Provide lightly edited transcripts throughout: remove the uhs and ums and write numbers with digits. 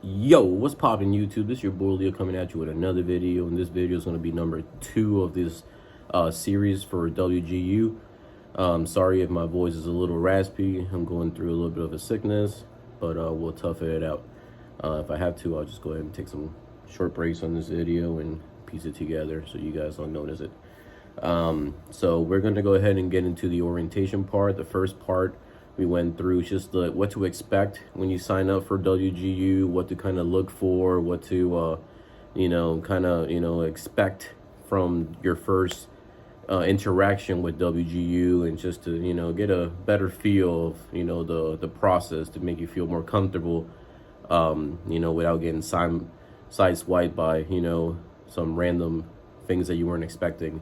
Yo, what's poppin' YouTube? This is your boy Leo coming at you with another video, and this video is going to be number 2 of this series for WGU. Sorry if my voice is a little raspy. I'm going through a little bit of a sickness, but we'll tough it out. If I have to, I'll just go ahead and take some short breaks on this video and piece it together so you guys don't notice it. So we're going to go ahead and get into the orientation part. The first part we went through just what to expect when you sign up for WGU, what to kind of look for, what to expect from your first interaction with WGU, and just to get a better feel of the process to make you feel more comfortable, without getting sideswiped by some random things that you weren't expecting.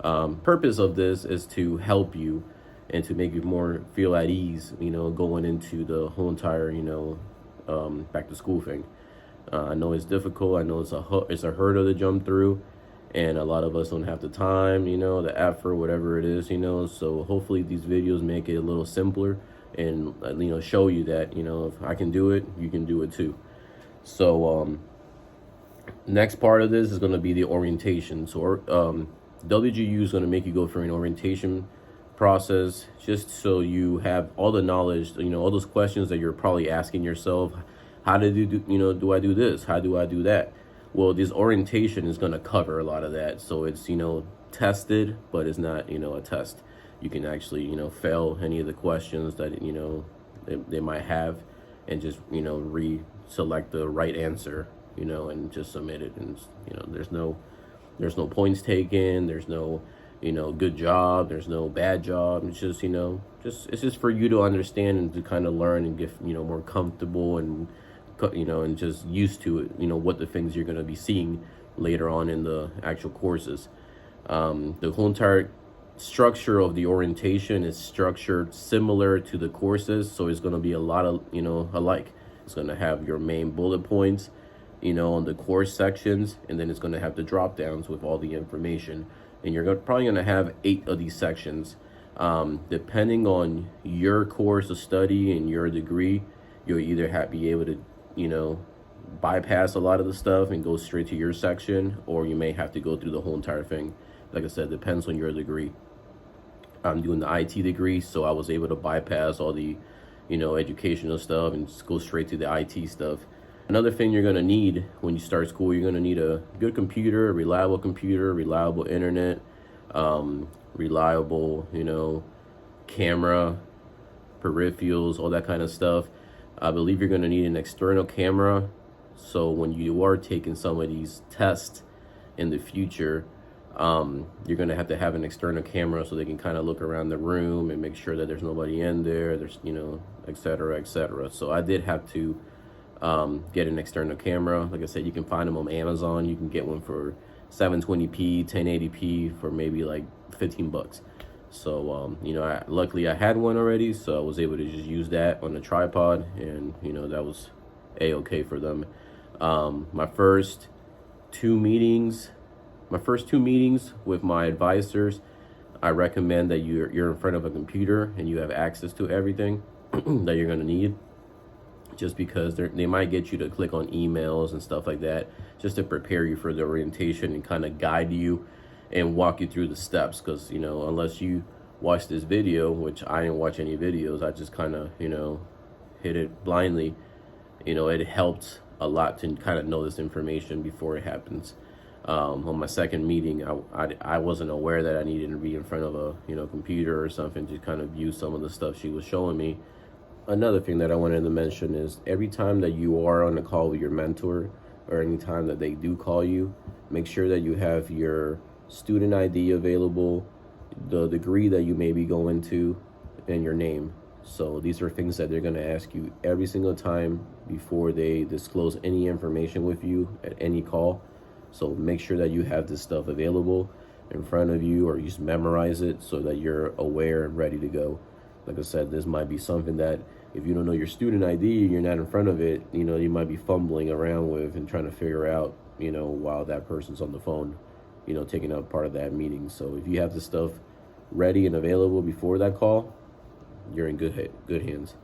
Purpose of this is to help you and to make you more feel at ease, going into the whole entire, back to school thing. I know it's difficult. I know it's a hurdle to jump through, and a lot of us don't have the time, the effort, whatever it is, So hopefully these videos make it a little simpler and show you that if I can do it, you can do it too. So next part of this is going to be the orientation. So WGU is going to make you go through an orientation process, just so you have all the knowledge, all those questions that you're probably asking yourself. How did you do, do I do this? How do I do that? Well, this orientation is going to cover a lot of that. So it's, tested, but it's not, a test. You can actually, fail any of the questions that, they might have, and just, select the right answer, and just submit it. And, there's no points taken. There's no, good job. There's no bad job. It's just, it's just for you to understand and to kind of learn and get, more comfortable and, and just used to it, what the things you're going to be seeing later on in the actual courses. The whole entire structure of the orientation is structured similar to the courses. So it's going to be a lot of, alike. It's going to have your main bullet points, on the course sections, and then it's going to have the drop downs with all the information. And you're probably going to have 8 of these sections. Depending on your course of study and your degree, you'll either be able to, bypass a lot of the stuff and go straight to your section, or you may have to go through the whole entire thing. Like I said, depends on your degree. I'm doing the IT degree, so I was able to bypass all the, educational stuff and just go straight to the IT stuff. Another thing you're going to need when you start school, you're going to need a good computer, reliable internet, reliable, camera, peripherals, all that kind of stuff. I believe you're going to need an external camera. So when you are taking some of these tests in the future, you're going to have an external camera so they can kind of look around the room and make sure that there's nobody in there. There's, et cetera, et cetera. So I did have to get an external camera. Like I said, you can find them on Amazon. You can get one for 720p, 1080p for maybe like $15. So, luckily I had one already, so I was able to just use that on the tripod, and, that was a-okay for them. My first two meetings with my advisors, I recommend that you're in front of a computer and you have access to everything that you're going to need, just because they might get you to click on emails and stuff like that, just to prepare you for the orientation and kind of guide you and walk you through the steps. Because unless you watch this video, which I didn't watch any videos, I just kind of hit it blindly. It helped a lot to kind of know this information before it happens. On my second meeting, I wasn't aware that I needed to be in front of a computer or something to kind of view some of the stuff she was showing me. Another thing that I wanted to mention is every time that you are on a call with your mentor, or any time that they do call you, make sure that you have your student ID available, the degree that you may be going to, and your name. So these are things that they're going to ask you every single time before they disclose any information with you at any call. So make sure that you have this stuff available in front of you, or you just memorize it so that you're aware and ready to go. Like I said, this might be something that if you don't know your student ID, you're not in front of it, you might be fumbling around with and trying to figure out, while that person's on the phone, taking up part of that meeting. So if you have this stuff ready and available before that call, you're in good hands.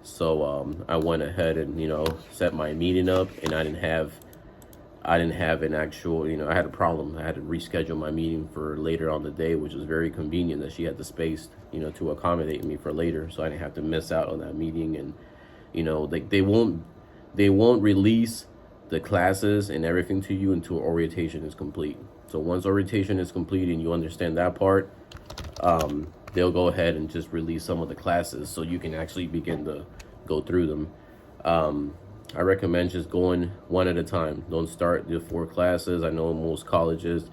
So I went ahead and, set my meeting up, and I didn't have an actual, I had a problem. I had to reschedule my meeting for later on the day, which was very convenient that she had the space, to accommodate me for later, so I didn't have to miss out on that meeting. And, they won't release the classes and everything to you until orientation is complete. So once orientation is complete and you understand that part, they'll go ahead and just release some of the classes so you can actually begin to go through them. I recommend just going one at a time. Don't start the 4 classes. I know in most colleges,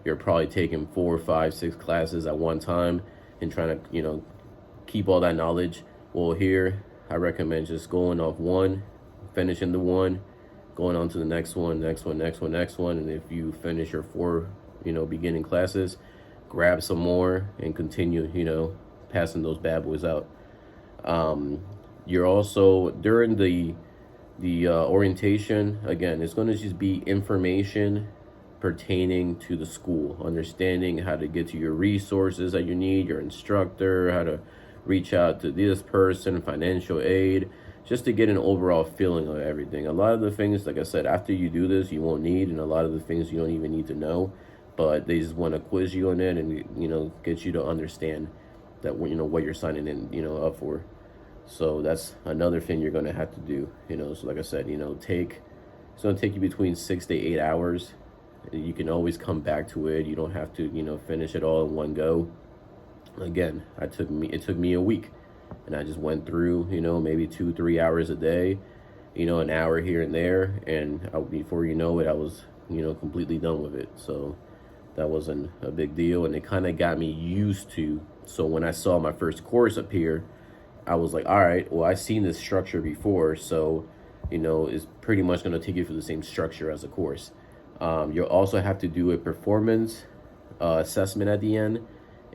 you're probably taking 4, 5, 6 classes at one time and trying to, keep all that knowledge. Well, here, I recommend just going off one, finishing the one, going on to the next one, next one, next one, next one. And if you finish your 4, beginning classes, grab some more and continue, passing those bad boys out. You're also, during the orientation, again, it's going to just be information pertaining to the school, understanding how to get to your resources that you need, your instructor, how to reach out to this person, financial aid, just to get an overall feeling of everything. A lot of the things, like I said, after you do this, you won't need, and a lot of the things you don't even need to know, but they just want to quiz you on it and, get you to understand that, what you're signing in, up for. So that's another thing you're going to have to do, so like I said, it's going to take you between 6 to 8 hours. You can always come back to it. You don't have to, finish it all in one go. Again, it took me a week, and I just went through, maybe 2-3 hours a day, an hour here and there. And before you know it, I was, completely done with it. So that wasn't a big deal. And it kind of got me used to, so when I saw my first course appear, I was like, all right, well, I've seen this structure before, so, it's pretty much going to take you through the same structure as a course. You'll also have to do a performance assessment at the end,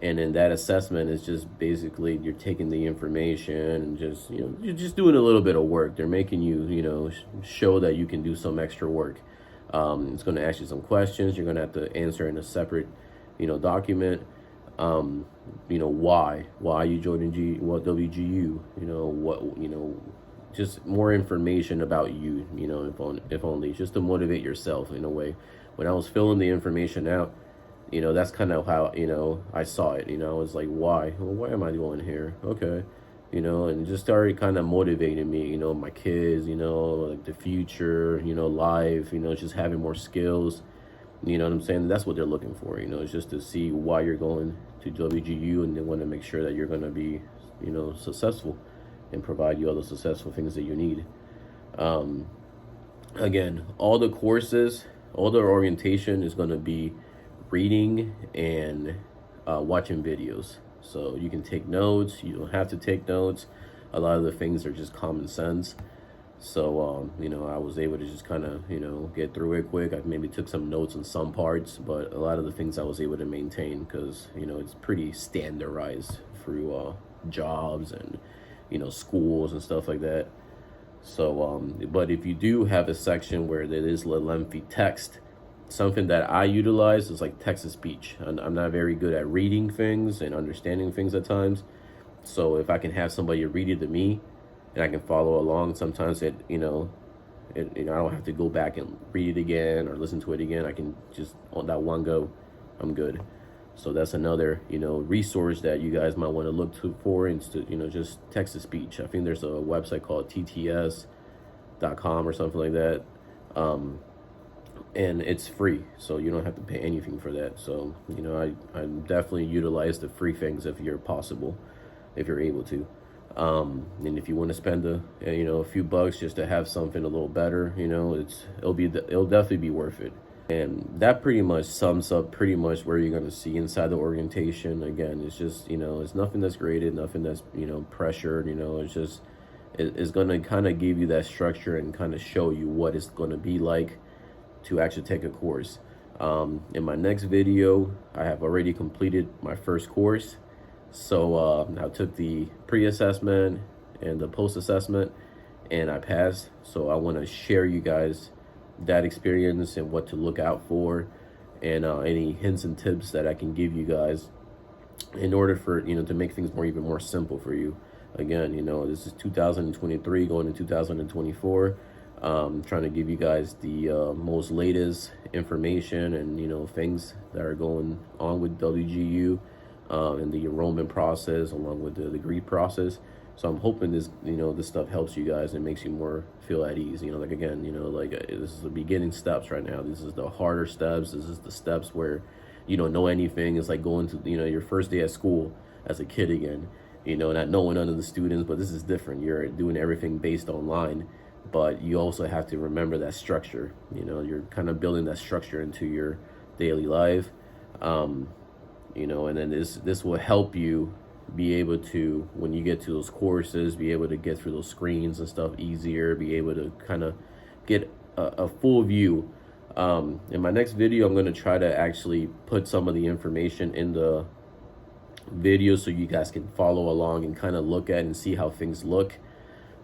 and then that assessment is just basically you're taking the information and just, you're just doing a little bit of work. They're making you, show that you can do some extra work. It's going to ask you some questions. You're going to have to answer in a separate, document. Why you joined WGU, just more information about you, if only just to motivate yourself in a way. When I was filling the information out, that's kind of how, I saw it, I was like, why? Well, why am I going here? Okay. And just started kind of motivating me, my kids, like the future, life, just having more skills. You know what I'm saying? That's what they're looking for, it's just to see why you're going to WGU, and they want to make sure that you're going to be, successful and provide you all the successful things that you need. Again, all the courses, all the orientation is going to be reading and watching videos. So you can take notes, you don't have to take notes. A lot of the things are just common sense. So, I was able to just kind of, get through it quick. I maybe took some notes on some parts, but a lot of the things I was able to maintain because, it's pretty standardized through jobs and, schools and stuff like that. So, but if you do have a section where there is lengthy text, something that I utilize is like text-to-speech. I'm not very good at reading things and understanding things at times. So if I can have somebody read it to me, and I can follow along, sometimes I don't have to go back and read it again or listen to it again. I can just, on that one go, I'm good. So that's another, resource that you guys might want to look for, instead, just text to speech. I think there's a website called tts.com or something like that. And it's free, so you don't have to pay anything for that. So, I definitely utilize the free things if you're possible, if you're able to. And if you want to spend a few bucks just to have something a little better, it'll definitely be worth it. And that pretty much sums up pretty much where you're going to see inside the orientation. Again, it's just, it's nothing that's graded, nothing that's, pressured, it's just, it's going to kind of give you that structure and kind of show you what it's going to be like to actually take a course. In my next video, I have already completed my first course. So I took the pre-assessment and the post-assessment, and I passed. So I want to share you guys that experience and what to look out for, and any hints and tips that I can give you guys in order for, to make things even more simple for you. Again, this is 2023 going to 2024. Trying to give you guys the most latest information and things that are going on with WGU and the enrollment process along with the degree process. So I'm hoping this stuff helps you guys and makes you more feel at ease. Like again, this is the beginning steps right now. This is the harder steps. This is the steps where you don't know anything. It's like going to your first day at school as a kid again. Not knowing none of the students, but this is different. You're doing everything based online, but you also have to remember that structure. You're kind of building that structure into your daily life. And then this will help you be able to, when you get to those courses, be able to get through those screens and stuff easier, be able to kind of get a full view. In my next video, I'm going to try to actually put some of the information in the video so you guys can follow along and kind of look at and see how things look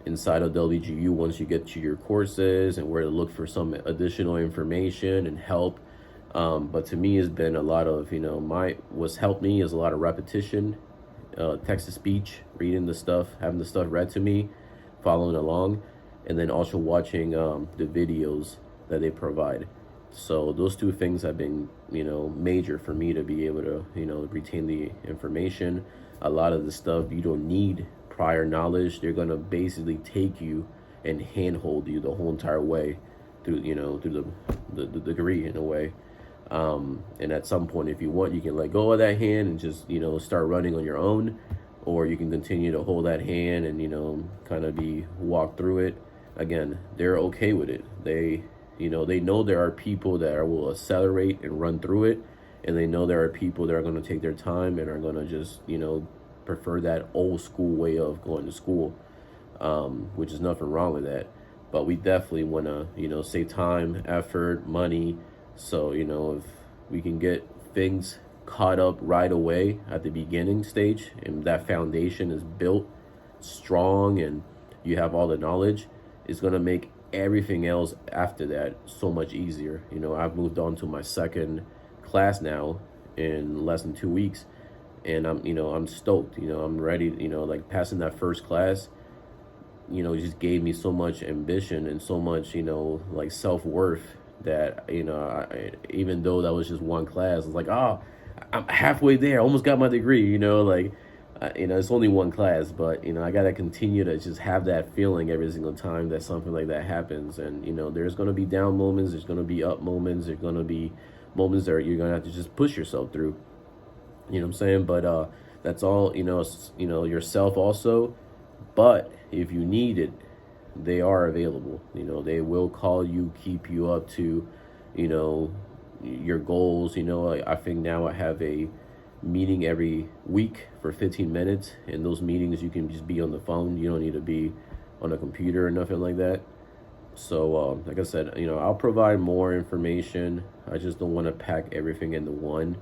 inside of WGU once you get to your courses, and where to look for some additional information and help. But to me, it's been a lot of, what's helped me is a lot of repetition, text to speech, reading the stuff, having the stuff read to me, following along, and then also watching the videos that they provide. So those two things have been, major for me to be able to, retain the information. A lot of the stuff you don't need prior knowledge. They're going to basically take you and handhold you the whole entire way through, through the degree in a way. And at some point, if you want, you can let go of that hand and just, start running on your own, or you can continue to hold that hand and, kind of walk through it. Again, they're okay with it. They know there are people that will accelerate and run through it, and they know there are people that are going to take their time and are going to just, prefer that old school way of going to school, which is nothing wrong with that. But we definitely want to, save time, effort, money. So, if we can get things caught up right away at the beginning stage, and that foundation is built strong and you have all the knowledge, it's going to make everything else after that so much easier. I've moved on to my second class now in less than 2 weeks, and I'm stoked. I'm ready. Like passing that first class, it just gave me so much ambition and so much, like self-worth that, even though that was just one class, it's like, oh, I'm halfway there. I almost got my degree, it's only one class, but, I got to continue to just have that feeling every single time that something like that happens. And, there's going to be down moments. There's going to be up moments. There's going to be moments that you're going to have to just push yourself through. You know what I'm saying? But that's all, yourself also. But if you need it, they are available. They will call you, keep you up to, your goals. I think now I have a meeting every week for 15 minutes. And those meetings, you can just be on the phone. You don't need to be on a computer or nothing like that. So, like I said, I'll provide more information. I just don't want to pack everything into one.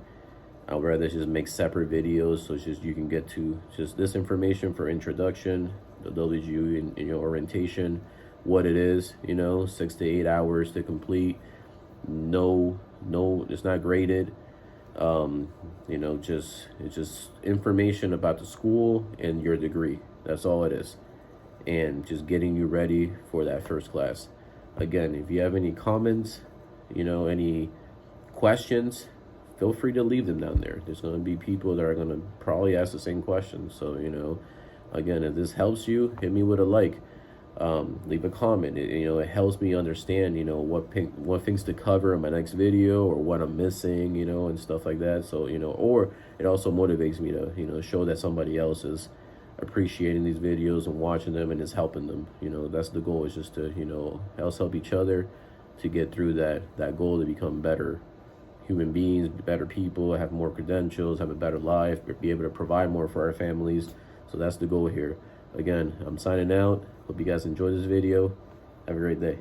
I'd rather just make separate videos, so it's just you can get to just this information for introduction, the WGU in your orientation, what it is, 6 to 8 hours to complete. No, it's not graded. It's just information about the school and your degree. That's all it is. And just getting you ready for that first class. Again, if you have any comments, any questions, feel free to leave them down there. There's going to be people that are going to probably ask the same questions. So, again, if this helps you, hit me with a like. Leave a comment. It helps me understand, what things to cover in my next video, or what I'm missing, and stuff like that. So, or it also motivates me to, show that somebody else is appreciating these videos and watching them and is helping them. That's the goal, is just to, help each other to get through that goal to become better human beings, better people, have more credentials, have a better life, be able to provide more for our families. So that's the goal here. Again, I'm signing out. Hope you guys enjoyed this video. Have a great day.